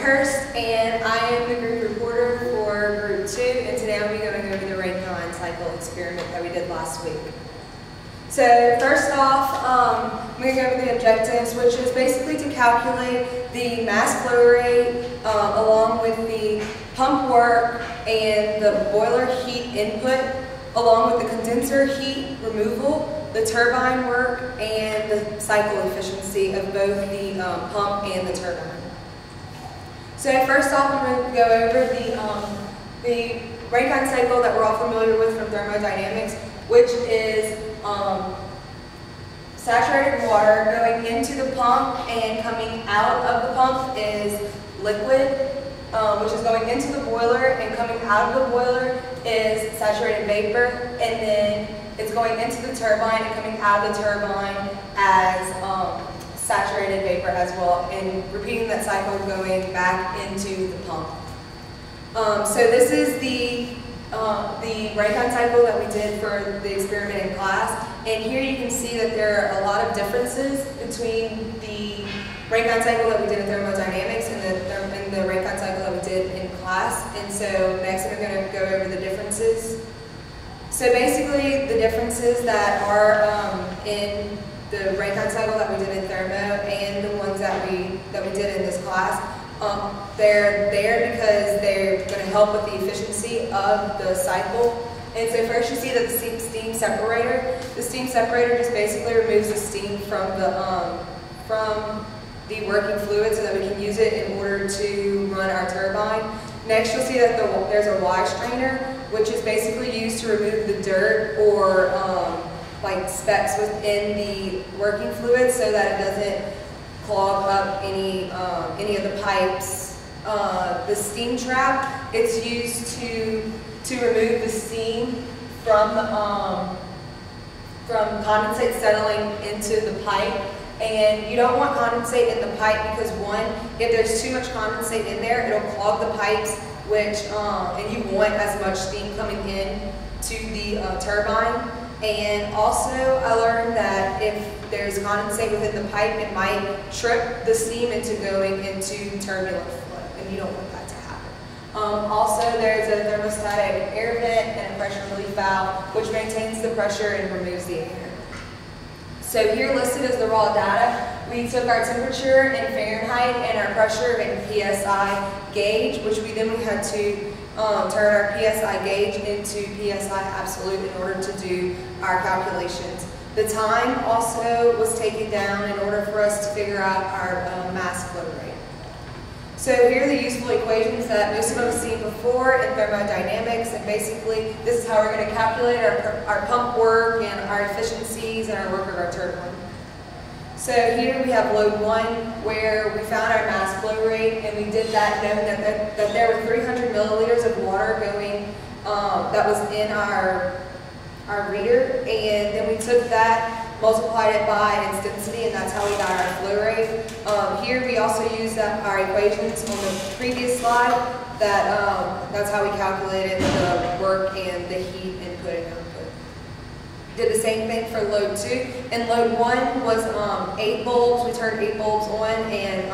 Hurst, and I am the group reporter for Group 2, and today I'll be going over the Rankine cycle experiment that we did last week. So first off, I'm going to go over the objectives, which is basically to calculate the mass flow rate along with the pump work and the boiler heat input, along with the condenser heat removal, the turbine work, and the cycle efficiency of both the pump and the turbine. So first off, I'm going to go over the Rankine cycle that we're all familiar with from thermodynamics, which is saturated water going into the pump and coming out of the pump is liquid, which is going into the boiler, and coming out of the boiler is saturated vapor, and then it's going into the turbine and coming out of the turbine as saturated vapor as well, and repeating that cycle going back into the pump. So this is the Rankine cycle that we did for the experiment in class, and here you can see that there are a lot of differences between the Rankine cycle that we did in thermodynamics and the Rankine cycle that we did in class. And so next I'm going to go over the differences. So basically the differences that are in the Rankine cycle that we did in thermo and the ones that we did in this class, they're there because they're going to help with the efficiency of the cycle. And so first you see that the steam separator. The steam separator just basically removes the steam from the working fluid so that we can use it in order to run our turbine. Next you'll see that there's a Y strainer, which is basically used to remove the dirt or like specks within the working fluid so that it doesn't clog up any of the pipes. The steam trap, it's used to remove the steam from condensate settling into the pipe. And you don't want condensate in the pipe because one, if there's too much condensate in there, it'll clog the pipes, and you want as much steam coming in to the turbine. And also I learned that if there's condensate within the pipe, it might trip the steam into going into turbulent flow, and you don't want that to happen. Also there's a thermostatic air vent and a pressure relief valve, which maintains the pressure and removes the air. So here listed is the raw data. We took our temperature in Fahrenheit and our pressure in PSI gauge, which we had to turn our PSI gauge into PSI absolute in order to do our calculations. The time also was taken down in order for us to figure out our mass flow rate. So here are the useful equations that most of us have seen before in thermodynamics, and basically this is how we're going to calculate our pump work and our efficiencies and our work of our turbine. So here we have load 1, where we found our mass flow rate, and we did that knowing that there were 300 milliliters of water going, that was in our reader, and then we took that, multiplied it by its density, and that's how we got our flow rate. Here we also used our equations on the previous slide, that's how we calculated the work and the heat input and output. Did the same thing for load 2. And load 1 was 8 bulbs. We turned 8 bulbs on, and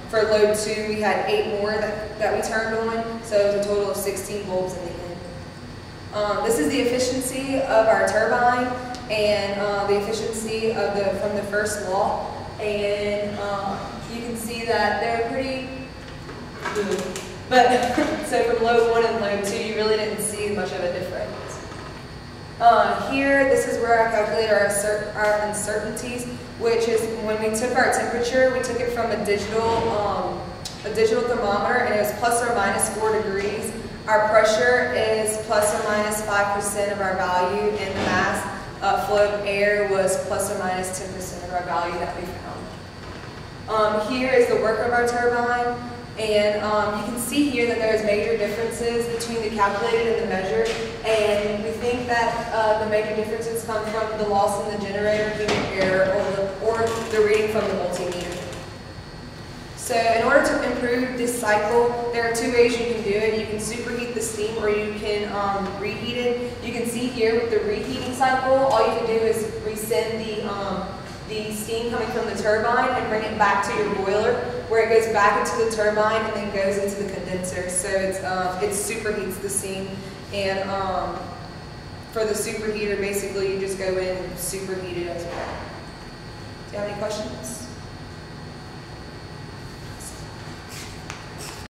for load 2 we had 8 more that we turned on, so it was a total of 16 bulbs in the end. This is the efficiency of our turbine and the efficiency of from the first law, and you can see that they're pretty good. But so from load 1 and load 2 you really didn't see much of a difference. Here, this is where I calculate our uncertainties, which is when we took our temperature, we took it from a digital thermometer, and it was plus or minus 4 degrees. Our pressure is plus or minus 5% of our value, and the mass flow of air was plus or minus 10% of our value that we found. Here is the work of our turbine. And you can see here that there's major differences between the calculated and the measured, and we think that the major differences come from the loss in the generator, human error, or the reading from the multimeter. So in order to improve this cycle, there are 2 ways you can do it. You can superheat the steam, or you can reheat it. You can see here with the reheating cycle, all you can do is resend the steam coming from the turbine and bring it back to your boiler, where it goes back into the turbine and then goes into the condenser. So it superheats the steam, and for the superheater, basically you just go in and superheat it as well. Do you have any questions?